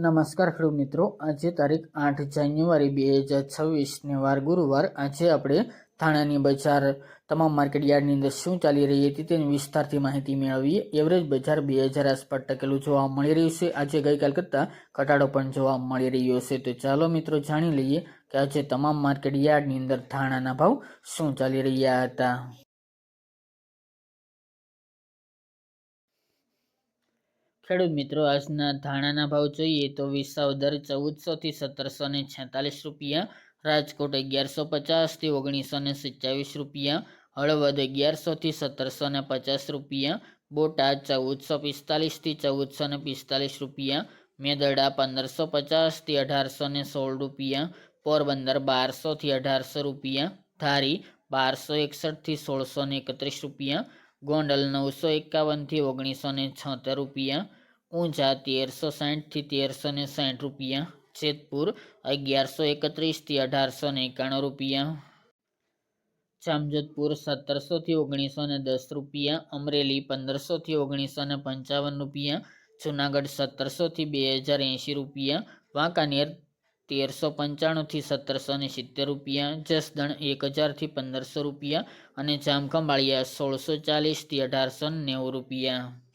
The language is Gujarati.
નમસ્કાર ખેડૂત મિત્રો, આજે તારીખ 8 જાન્યુઆરી 2026 ને વાર ગુરુવાર. આજે આપણે ધાણાની બજાર તમામ માર્કેટ યાર્ડની અંદર શું ચાલી રહી હતી તેની વિસ્તારથી માહિતી મેળવીએ. એવરેજ બજાર 2000 આસપાસ ટકેલું જોવા મળી રહ્યું છે. આજે ગઈકાલ કરતાં ઘટાડો પણ જોવા મળી રહ્યો છે. તો ચાલો મિત્રો જાણી લઈએ કે આજે તમામ માર્કેટ યાર્ડની અંદર ધાણાના ભાવ શું ચાલી રહ્યા હતા. ખેડૂત મિત્રો, આજના ધાણાના ભાવ જોઈએ તો વિસાવદર 1400 થી 1746 રૂપિયા, રાજકોટ 1150 થી 1927 રૂપિયા, હળવદ 1100 થી 1750 રૂપિયા, બોટાદ 1445 થી 1445 રૂપિયા, મેદરડા 1550 થી 1816 રૂપિયા, પોરબંદર 1200 થી 1800 રૂપિયા, ધારી 1261 થી 1631 રૂપિયા, ગોંડલ 951 થી 1976 રૂપિયા, ઊંઝા 1360 થી 1360 રૂપિયા, જેતપુર 1131 થી 1891 રૂપિયા, જામજોધપુર 1700 થી 1910 રૂપિયા, અમરેલી 1500 થી 1955 રૂપિયા, જુનાગઢ 1700 થી 2080 રૂપિયા, વાંકાનેર 1395 થી 1770 રૂપિયા, જસદણ 1000 થી 1500 રૂપિયા અને જામખંભાળિયા 1640 થી 1890 રૂપિયા.